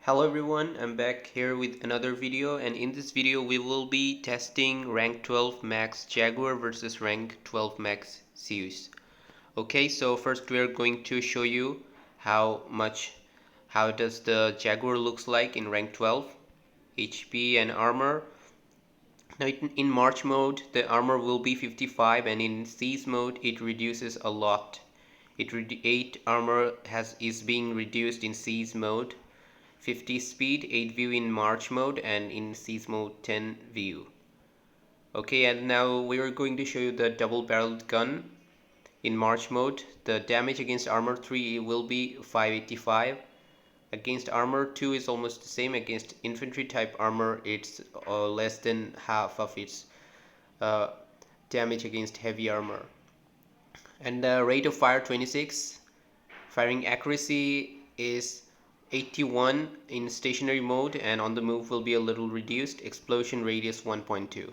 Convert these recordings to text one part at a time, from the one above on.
Hello everyone, I'm back here with another video, and in this video we will be testing rank 12 max Jaguar versus rank 12 max Zeus. Okay, so first we are going to show you how does the Jaguar looks like in rank 12 HP and armor. Now in March mode the armor will be 55, and in Siege mode it reduces a lot. 8 armor is being reduced in Siege mode, 50 speed, 8 view in March mode, and in Siege mode 10 view. Okay, and now we are going to show you the double barreled gun in March mode. The damage against armor 3 will be 585. Against armor 2 is almost the same. Against infantry type armor it's less than half of its uh, damage against heavy armor. And the rate of fire 26. Firing accuracy is 81 in stationary mode, and on the move will be a little reduced. Explosion radius 1.2.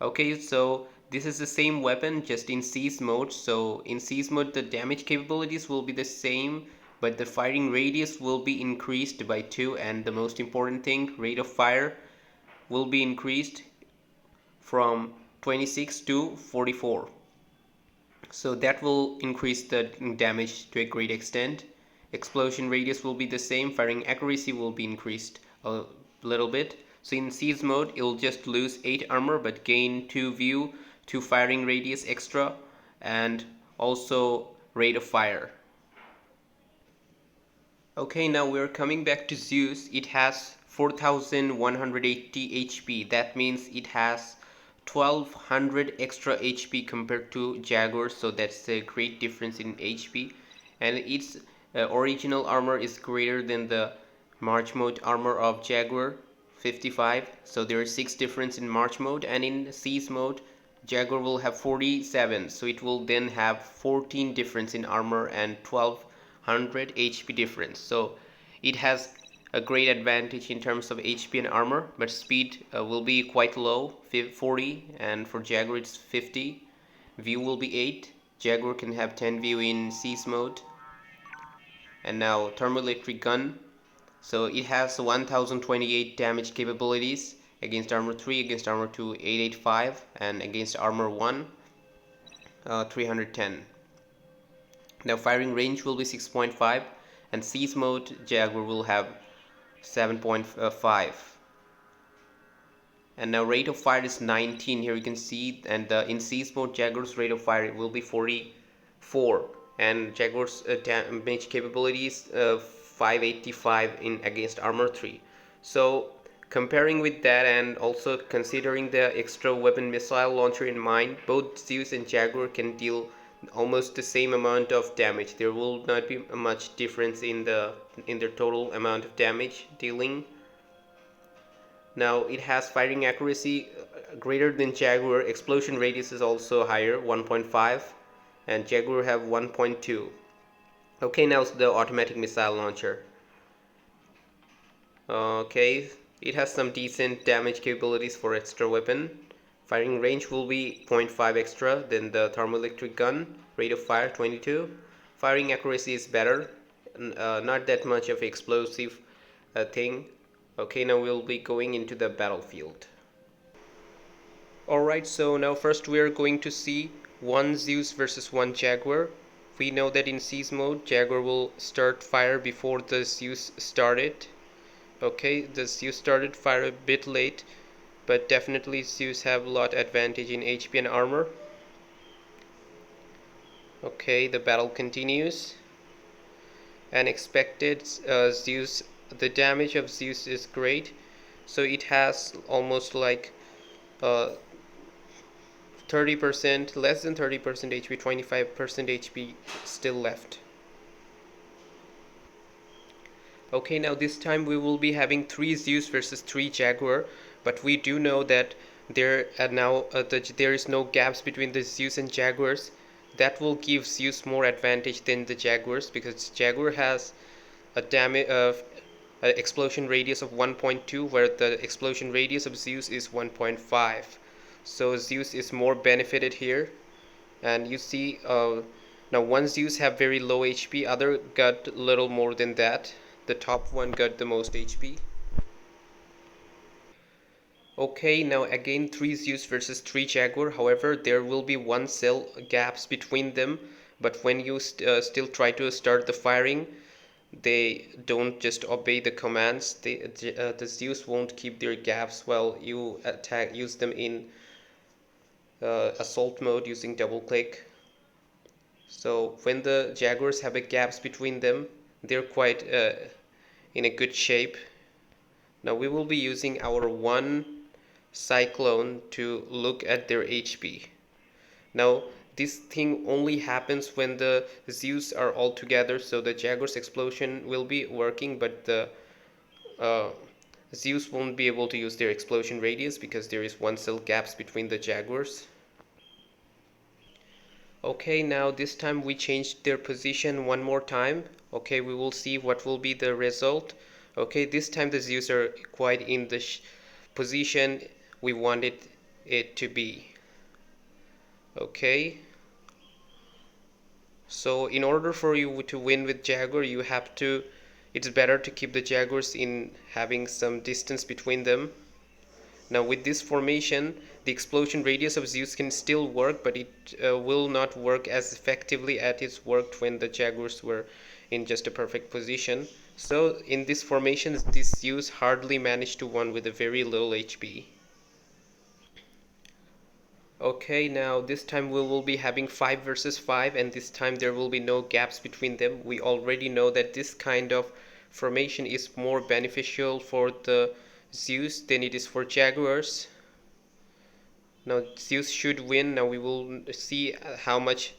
Okay, so this is the same weapon just in Siege mode. So in Siege mode the damage capabilities will be the same, but the firing radius will be increased by 2, and the most important thing, rate of fire will be increased from 26 to 44. So that will increase the damage to a great extent. Explosion radius will be the same, firing accuracy will be increased a little bit. So in Siege mode it'll just lose 8 armor but gain 2 view, 2 firing radius extra, and also rate of fire. Okay, now we're coming back to Zeus. It has 4180 HP. That means it has 1200 extra HP compared to Jaguar, so that's a great difference in HP. And its original armor is greater than the March mode armor of Jaguar, 55. So there is 6 difference in March mode, and in Siege mode Jaguar will have 47, so it will then have 14 difference in armor and 1200 HP difference. So it has a great advantage in terms of HP and armor, but speed will be quite low, 40, and for Jaguar it's 50. View will be 8. Jaguar can have 10 view in Siege mode. And now thermoelectric gun. So it has 1028 damage capabilities against armor 3, against armor 2 885, and against armor 1 310. Now firing range will be 6.5, and Siege mode Jaguar will have 7.5. And now rate of fire is 19 here you can see, and in Siege mode Jaguar's rate of fire will be 44, and Jaguar's damage capabilities 585 in against armor 3. So comparing with that, and also considering the extra weapon missile launcher in mind, both Zeus and Jaguar can deal almost the same amount of damage. There will not be much difference in their total amount of damage dealing. Now it has firing accuracy greater than Jaguar. Explosion radius is also higher, 1.5, and Jaguar have 1.2. Okay, now the automatic missile launcher. Okay, it has some decent damage capabilities for extra weapon. Firing range will be 0.5 extra than the thermoelectric gun. Rate of fire 22. Firing accuracy is better, not that much of explosive thing. Okay, now we'll be going into the battlefield. Alright, so now first we are going to see one Zeus versus one Jaguar. We know that in Siege mode Jaguar will start fire before the Zeus started. Okay, the Zeus started fire a bit late, but definitely Zeus have a lot advantage in HP and armor. Okay, the battle continues. And expected Zeus, the damage of Zeus is great, so it has almost like 30%, less than 30% HP, 25% HP still left. Okay, now this time we will be having 3 Zeus versus 3 Jaguar, but we do know that there is no gaps between the Zeus and Jaguars. That will give Zeus more advantage than the Jaguars, because Jaguar has a damage of explosion radius of 1.2, where the explosion radius of Zeus is 1.5. So Zeus is more benefited here. And you see now one Zeus have very low HP, other got little more than that. The top one got the most HP. Okay, now again 3 Zeus versus 3 Jaguar. However, there will be 1 cell gaps between them. But when you still try to start the firing, they don't just obey the commands. The Zeus won't keep their gaps while you use them in assault mode using double click. So when the Jaguars have a gaps between them, they're quite in a good shape. Now we will be using our one cyclone to look at their HP. Now this thing only happens when the Zeus are all together, so the Jaguar's explosion will be working, but the uh, Zeus won't be able to use their explosion radius because there is 1 cell gaps between the Jaguars. Okay, now this time we changed their position one more time. Okay, we will see what will be the result. Okay, this time the Zeus are quite in the position we wanted it to be. Okay, so in order for you to win with Jaguar, it's better to keep the Jaguars in having some distance between them. Now with this formation, the explosion radius of Zeus can still work, but it will not work as effectively as it worked when the Jaguars were in just a perfect position. So in this formation, this Zeus hardly managed to win with a very low HP. Okay, now this time we will be having 5 versus 5, and this time there will be no gaps between them. We already know that this kind of formation is more beneficial for the Zeus than it is for Jaguars. Now Zeus should win. Now we will see how much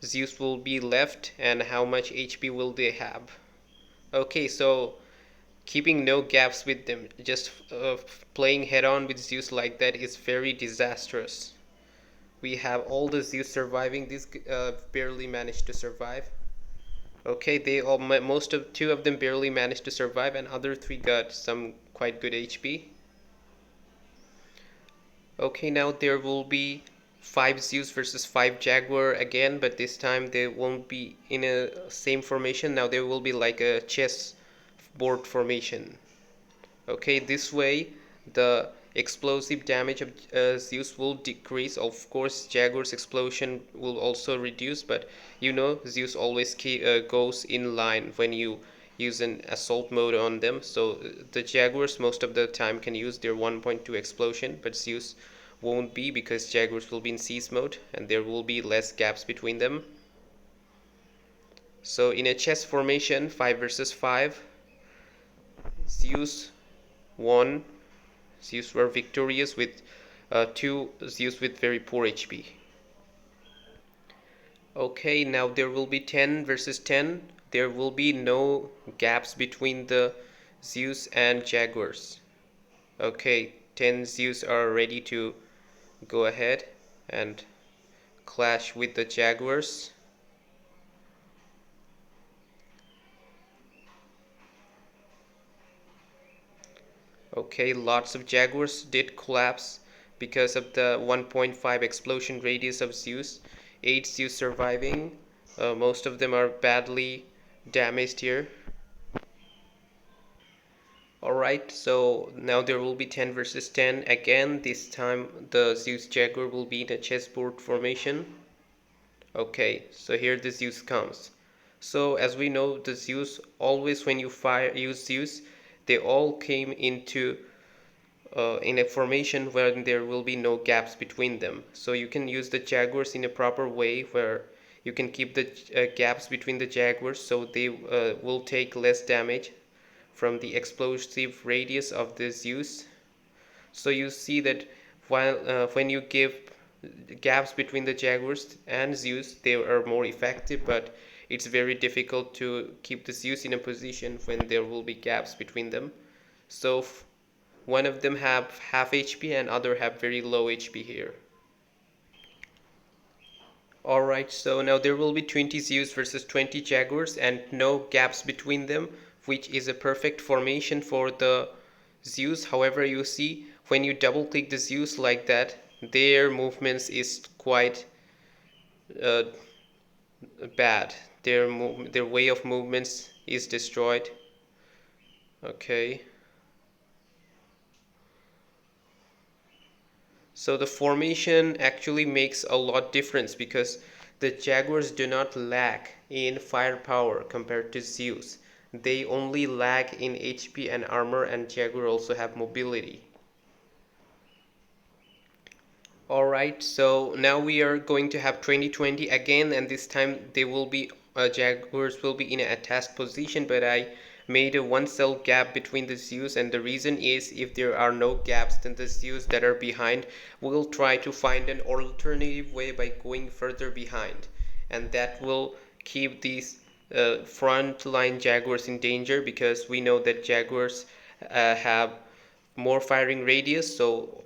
Zeus will be left and how much HP will they have. Okay, so keeping no gaps with them, just playing head on with Zeus like that is very disastrous. We have all the Zeus surviving. These barely managed to survive. Okay, they all most of 2 of them barely managed to survive, and other 3 got some quite good HP. Okay, now there will be 5 Zeus versus 5 Jaguar again, but this time they won't be in a same formation. Now there will be like a chess board formation. Okay, this way the explosive damage of Zeus will decrease. Of course, Jaguar's explosion will also reduce, but you know Zeus always goes in line when you use an assault mode on them. So the Jaguars most of the time can use their 1.2 explosion, but Zeus won't be because Jaguars will be in seize mode and there will be less gaps between them. So in a chess formation, 5 versus 5, Zeus won. Zeus were victorious with 2 Zeus with very poor HP. Okay, now there will be 10 versus 10. There will be no gaps between the Zeus and Jaguars. Okay, 10 Zeus are ready to go ahead and clash with the Jaguars. Okay, lots of Jaguars did collapse because of the 1.5 explosion radius of Zeus. 8 Zeus surviving. Most of them are badly damaged here. Alright, so now there will be 10 versus 10 again. This time the Zeus Jaguar will be in a chessboard formation. Okay, so here the Zeus comes. So as we know, the Zeus always when you use Zeus, they all came into in a formation where there will be no gaps between them. So you can use the Jaguars in a proper way where you can keep the gaps between the Jaguars so they will take less damage from the explosive radius of the Zeus. So you see that when you give gaps between the Jaguars and Zeus, they are more effective, but it's very difficult to keep the Zeus in a position when there will be gaps between them. So one of them have half HP and other have very low HP here. Alright, so now there will be 20 Zeus versus 20 Jaguars and no gaps between them, which is a perfect formation for the Zeus. However, you see when you double click the Zeus like that, their movements is quite uh, bad. Their way of movements is destroyed. Okay. So the formation actually makes a lot difference because the Jaguars do not lack in firepower compared to Zeus. They only lack in HP and armor, and Jaguar also have mobility. Alright, so now we are going to have 2020 again, and this time they will be Jaguars will be in a attached position, but I made a one cell gap between the Zeus, and the reason is if there are no gaps, then the Zeus that are behind will try to find an alternative way by going further behind, and that will keep these front line Jaguars in danger, because we know that Jaguars have more firing radius, so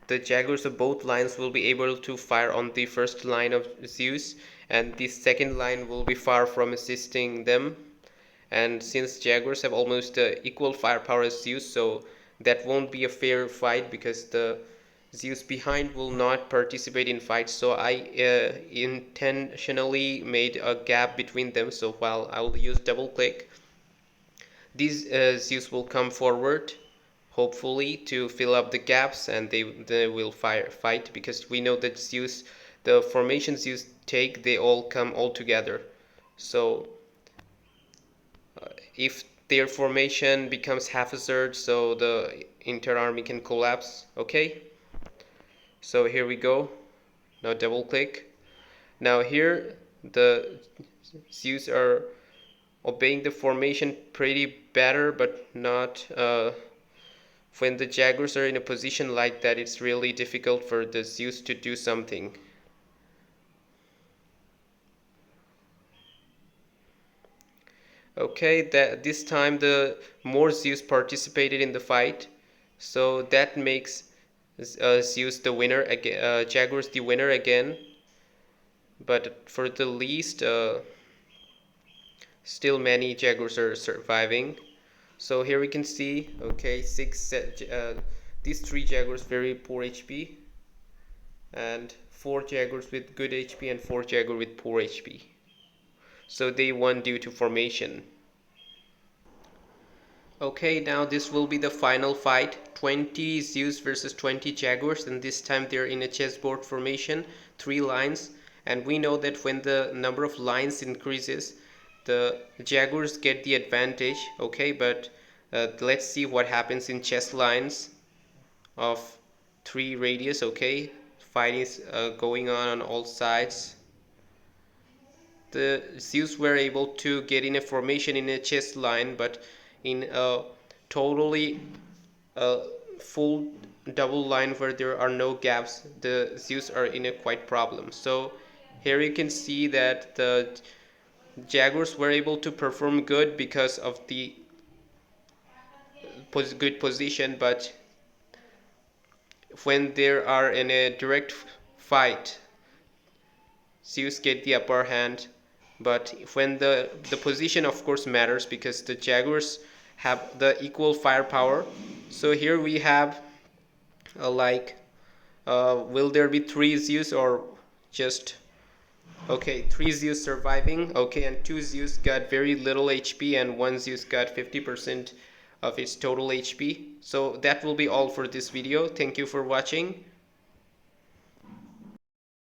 the Jaguars of both lines will be able to fire on the first line of Zeus, and the second line will be far from assisting them. And since Jaguars have almost equal firepower as Zeus, so that won't be a fair fight because the Zeus behind will not participate in fights. So I intentionally made a gap between them. So while I will use double click, these Zeus will come forward, hopefully, to fill up the gaps, and they will fight, because we know that Zeus, the formations Zeus take, they all come all together. So if their formation becomes haphazard, so the inter army can collapse. Okay, so here we go. Now double click. Now here the Zeus are obeying the formation pretty better, but not when the Jaguars are in a position like that, it's really difficult for the Zeus to do something. Okay, that this time the more Zeus participated in the fight, so that makes Zeus the winner again, Jaguars the winner again. But for the least, still many Jaguars are surviving. So here we can see, okay, these three Jaguars very poor HP, and four Jaguars with good HP and four Jaguar with poor HP. So they won due to formation. Okay, now this will be the final fight. 20 Zeus versus 20 Jaguars, and this time they're in a chessboard formation, 3 lines. And we know that when the number of lines increases, the Jaguars get the advantage. Okay, but let's see what happens in chess lines of 3 radius. Okay, fight is going on all sides. The Zeus were able to get in a formation in a chess line, but in a totally full double line where there are no gaps, the Zeus are in a quite problem. So here you can see that the Jaguars were able to perform good because of the good position, but when there are in a direct fight, Zeus get the upper hand. But when the position of course matters, because the Jaguars have the equal firepower. So here we have will there be 3 Zeus or just okay, 3 Zeus surviving. Okay, and 2 Zeus got very little HP, and 1 Zeus got 50% of its total HP. So that will be all for this video. Thank you for watching.